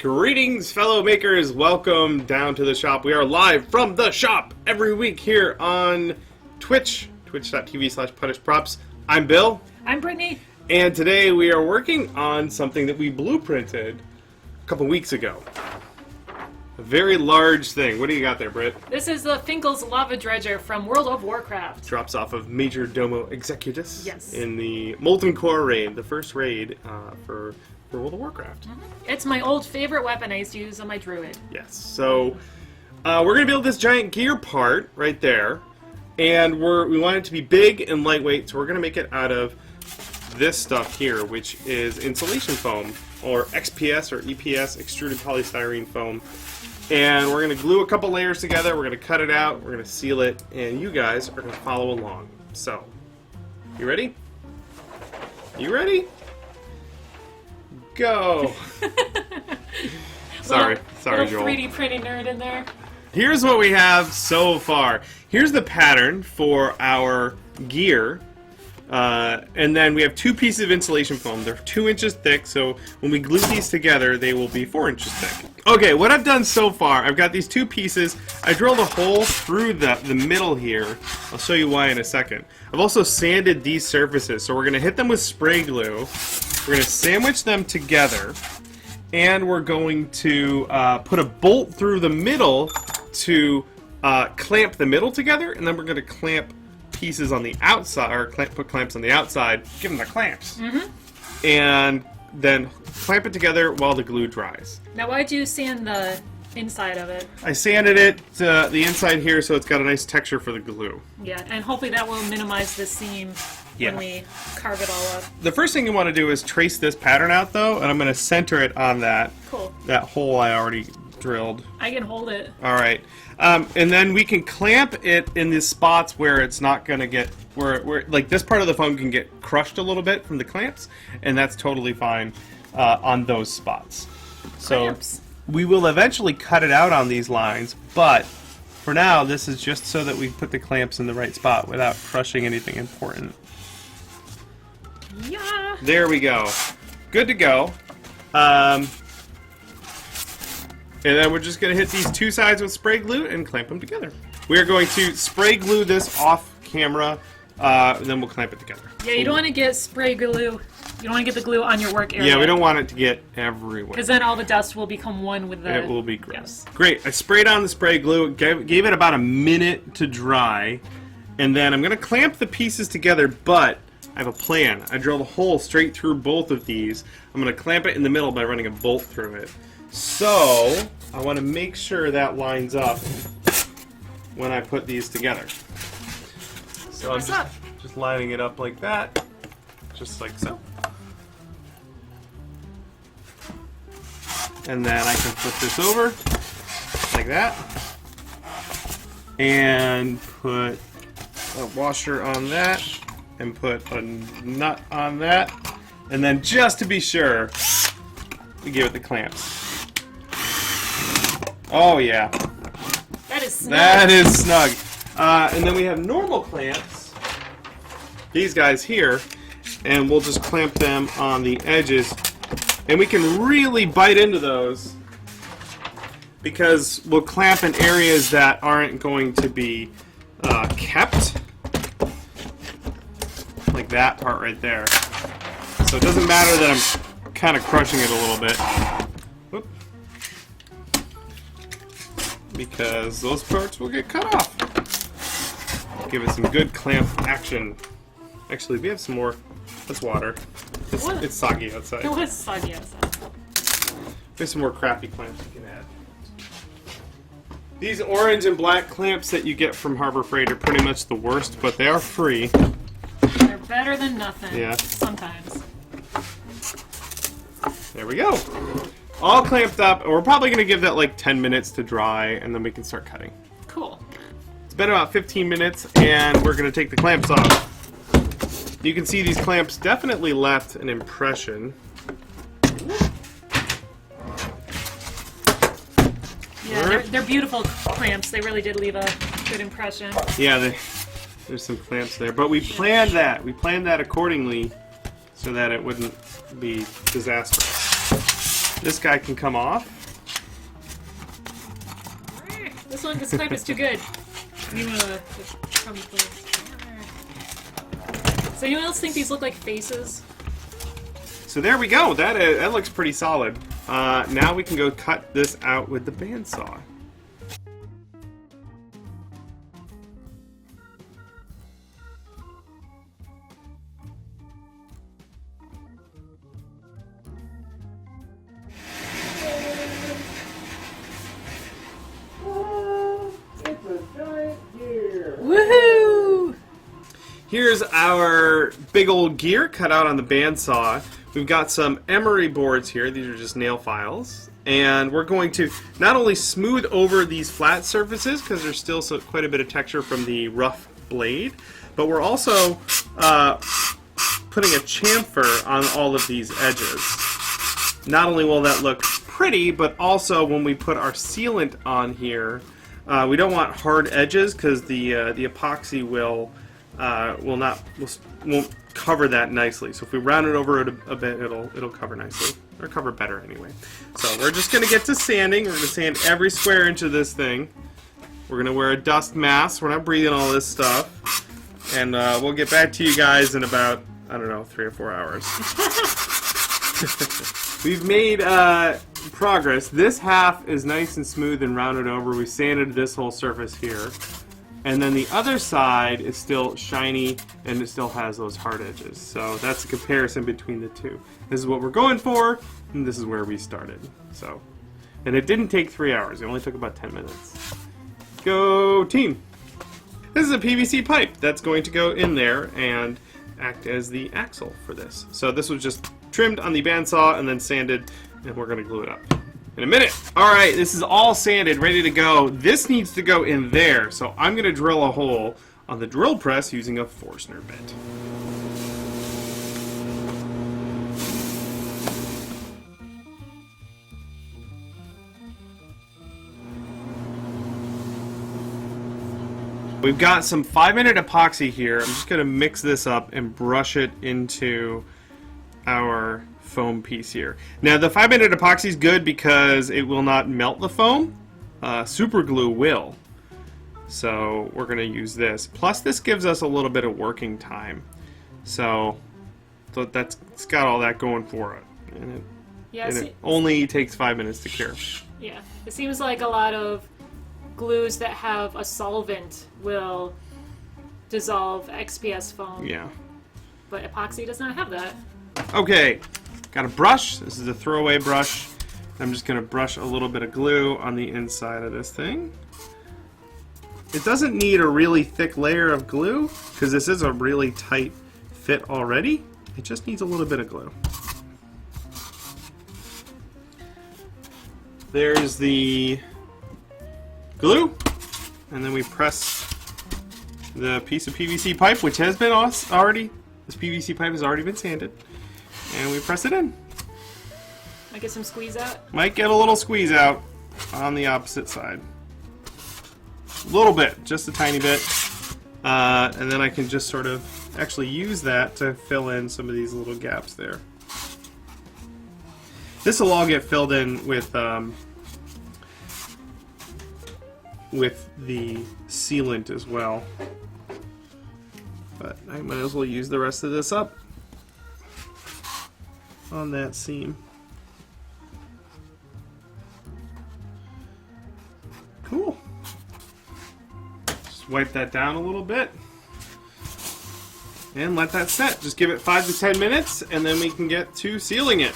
Greetings, fellow makers. Welcome down to the shop. We are live from the shop every week here on Twitch, twitch.tv/punishprops. I'm Bill. I'm Brittany. And today we are working on something that we blueprinted a couple weeks ago. A very large thing. What do you got there, Britt? This is the Finkel's Lava Dredger from World of Warcraft. Drops off of Major Domo Executus. Yes. In the Molten Core raid, the first raid for World of Warcraft. It's my old favorite weapon I used to use on my druid. Yes. So we're going to build this giant gear part right there. And we want it to be big and lightweight, so we're going to make it out of this stuff here, which is insulation foam, or XPS or EPS, extruded polystyrene foam. And we're going to glue a couple layers together, we're going to cut it out, we're going to seal it, and you guys are going to follow along. So, you ready? You ready? Go! Sorry, little Joel. 3D printing nerd in there. Here's what we have so far. Here's the pattern for our gear. And then we have two pieces of insulation foam. They're 2 inches thick, so when we glue these together, they will be 4 inches thick. Okay, what I've done so far, I've got these two pieces. I drilled a hole through the middle here. I'll show you why in a second. I've also sanded these surfaces, so we're going to hit them with spray glue. We're going to sandwich them together, and we're going to put a bolt through the middle to clamp the middle together, and then we're going to clamp pieces on the outside, or put clamps on the outside, give them the clamps, and then clamp it together while the glue dries. Now, why'd you sand the inside of it? I sanded it, the inside here, so it's got a nice texture for the glue. Yeah, and hopefully that will minimize the seam when we carve it all up. The first thing you want to do is trace this pattern out, though, and I'm going to center it on that hole I already drilled. I can hold it. All right. And then we can clamp it in the spots where it's not going to get, where like this part of the foam can get crushed a little bit from the clamps, and that's totally fine on those spots. Clamps. So we will eventually cut it out on these lines, but for now this is just so that we put the clamps in the right spot without crushing anything important. Yeah. There we go. Good to go. And then we're just going to hit these two sides with spray glue and clamp them together. We are going to spray glue this off camera, then we'll clamp it together. Yeah, you don't want to get spray glue. You don't want to get the glue on your work area. Yeah, we don't want it to get everywhere. Because then all the dust will become one with the... It will be gross. Yes. Great. I sprayed on the spray glue, gave it about a minute to dry, and then I'm going to clamp the pieces together, but I have a plan. I drilled a hole straight through both of these. I'm going to clamp it in the middle by running a bolt through it. So, I want to make sure that lines up when I put these together. So I'm just lining it up like that, just like so. And then I can flip this over, like that, and put a washer on that, and put a nut on that, and then just to be sure, we give it the clamps. Oh yeah. That is snug. That is snug. And then we have normal clamps, these guys here, and we'll just clamp them on the edges. And we can really bite into those because we'll clamp in areas that aren't going to be kept. Like that part right there. So it doesn't matter that I'm kind of crushing it a little bit. Whoop. Because those parts will get cut off. Give it some good clamp action. Actually, we have some more. That's water. It's soggy outside. It was soggy outside. There's some more crappy clamps you can add. These orange and black clamps that you get from Harbor Freight are pretty much the worst, but they are free. They're better than nothing. Yeah. Sometimes. There we go. All clamped up, and we're probably going to give that like 10 minutes to dry, and then we can start cutting. Cool. It's been about 15 minutes, and we're going to take the clamps off. You can see these clamps definitely left an impression. Yeah, they're beautiful clamps. They really did leave a good impression. Yeah, there's some clamps there. But we planned that. We planned that accordingly so that it wouldn't be disastrous. This guy can come off. This clamp is too good. You wanna Does anyone else think these look like faces? So there we go. That looks pretty solid. Now we can go cut this out with the bandsaw. Woohoo! Here's our big old gear cut out on the bandsaw. We've got some emery boards here. These are just nail files. And we're going to not only smooth over these flat surfaces, because there's still quite a bit of texture from the rough blade, but we're also putting a chamfer on all of these edges. Not only will that look pretty, but also when we put our sealant on here, we don't want hard edges because the epoxy won't cover that nicely. So if we round it over a bit, it'll cover nicely, or cover better anyway. So we're just gonna get to sanding. We're gonna sand every square inch of this thing. We're gonna wear a dust mask. We're not breathing all this stuff, and we'll get back to you guys in about, I don't know, 3 or 4 hours. We've made progress. This half is nice and smooth and rounded over. We sanded this whole surface here. And then the other side is still shiny and it still has those hard edges. So that's a comparison between the two. This is what we're going for, and this is where we started. So, and it didn't take 3 hours. It only took about 10 minutes. Go team! This is a PVC pipe that's going to go in there and act as the axle for this. So this was just trimmed on the bandsaw and then sanded, and we're going to glue it up in a minute. Alright, this is all sanded, ready to go. This needs to go in there, so I'm going to drill a hole on the drill press using a Forstner bit. We've got some 5-minute epoxy here. I'm just going to mix this up and brush it into our foam piece here. Now the 5-minute epoxy is good because it will not melt the foam. Super glue will. So we're going to use this. Plus this gives us a little bit of working time. So it's got all that going for it. And it only takes 5 minutes to cure. Yeah, it seems like a lot of glues that have a solvent will dissolve XPS foam. Yeah. But epoxy does not have that. Okay. Got a brush. This is a throwaway brush. I'm just going to brush a little bit of glue on the inside of this thing. It doesn't need a really thick layer of glue because this is a really tight fit already. It just needs a little bit of glue. There's the glue, and then we press the piece of PVC pipe, which has been already, this PVC pipe has already been sanded. And we press it in. Might get some squeeze out? Might get a little squeeze out on the opposite side. A little bit, just a tiny bit. And then I can just sort of actually use that to fill in some of these little gaps there. This will all get filled in with the sealant as well. But I might as well use the rest of this up on that seam. Cool. Just wipe that down a little bit and let that set. Just give it 5 to 10 minutes and then we can get to sealing it.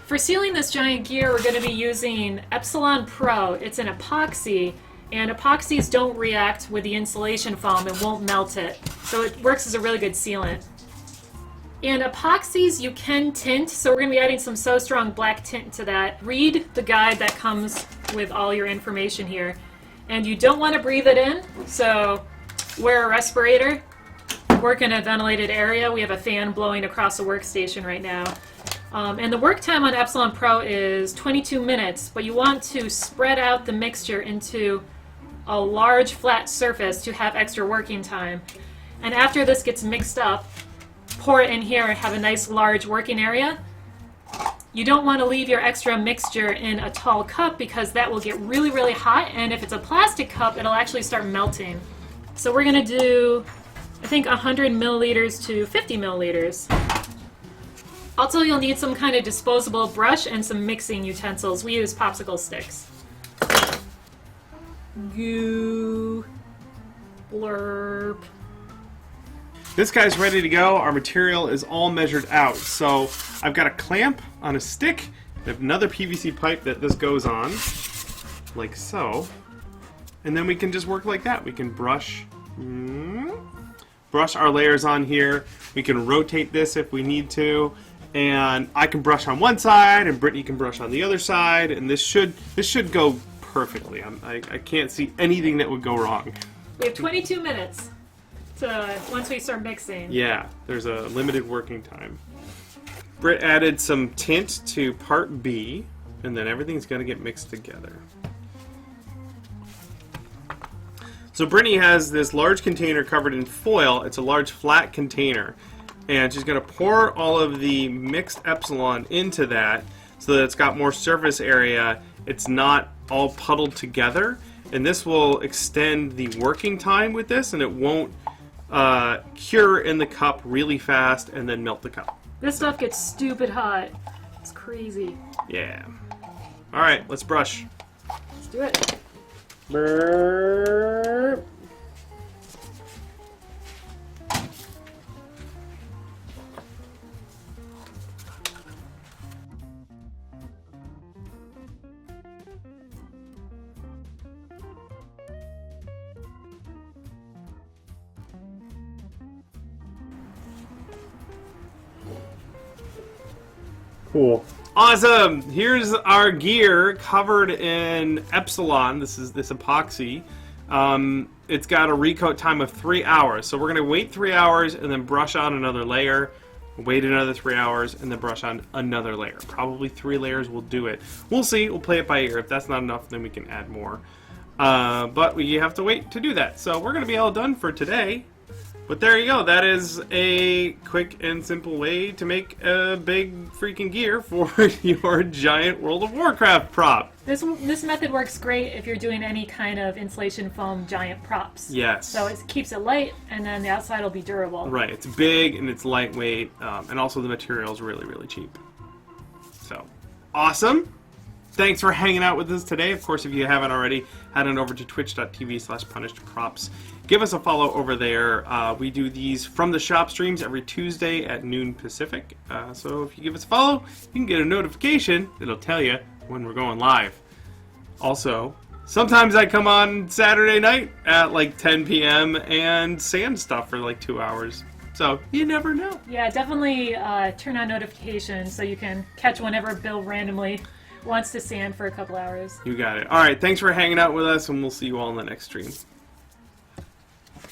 For sealing this giant gear, we're going to be using Epsilon Pro. It's an epoxy, and epoxies don't react with the insulation foam and won't melt it. So it works as a really good sealant. And epoxies you can tint, so we're going to be adding some So Strong black tint to that. Read the guide that comes with all your information here. And you don't want to breathe it in, so wear a respirator. Work in a ventilated area. We have a fan blowing across the workstation right now. And the work time on Epsilon Pro is 22 minutes, but you want to spread out the mixture into a large flat surface to have extra working time. And after this gets mixed up, pour it in here and have a nice large working area. You don't want to leave your extra mixture in a tall cup because that will get really, really hot, and if it's a plastic cup, it'll actually start melting. So we're going to do, I think, 100 milliliters to 50 milliliters. Also, you'll need some kind of disposable brush and some mixing utensils. We use popsicle sticks. Goo. Blurb. This guy's ready to go. Our material is all measured out. So I've got a clamp on a stick. I have another PVC pipe that this goes on, like so. And then we can just work like that. We can brush our layers on here. We can rotate this if we need to. And I can brush on one side, and Brittany can brush on the other side. And this should go perfectly. I can't see anything that would go wrong. We have 22 minutes to once we start mixing. Yeah, there's a limited working time. Britt added some tint to part B, and then everything's going to get mixed together. So Brittany has this large container covered in foil. It's a large flat container. And she's going to pour all of the mixed Epsilon into that so that it's got more surface area. It's not all puddled together. And this will extend the working time with this, and it won't cure in the cup really fast and then melt the cup. This stuff gets stupid hot. It's crazy. Yeah. All right, let's brush. Let's do it. Burp. Cool. Awesome! Here's our gear covered in Epsilon. This epoxy. It's got a recoat time of 3 hours. So we're going to wait 3 hours and then brush on another layer. Wait another 3 hours and then brush on another layer. Probably 3 layers will do it. We'll see. We'll play it by ear. If that's not enough, then we can add more. But we have to wait to do that. So we're going to be all done for today. But there you go. That is a quick and simple way to make a big freaking gear for your giant World of Warcraft prop. This method works great if you're doing any kind of insulation foam giant props. Yes. So it keeps it light, and then the outside will be durable. Right. It's big and it's lightweight, and also the material is really, really cheap. So, awesome. Thanks for hanging out with us today. Of course, if you haven't already, head on over to twitch.tv/punishedprops. Give us a follow over there. We do these from the shop streams every Tuesday at noon Pacific. So if you give us a follow, you can get a notification that'll tell you when we're going live. Also, sometimes I come on Saturday night at like 10 p.m. and sand stuff for like 2 hours. So you never know. Yeah, definitely turn on notifications so you can catch whenever Bill randomly wants to sand for a couple hours. You got it. All right, thanks for hanging out with us, and we'll see you all in the next stream.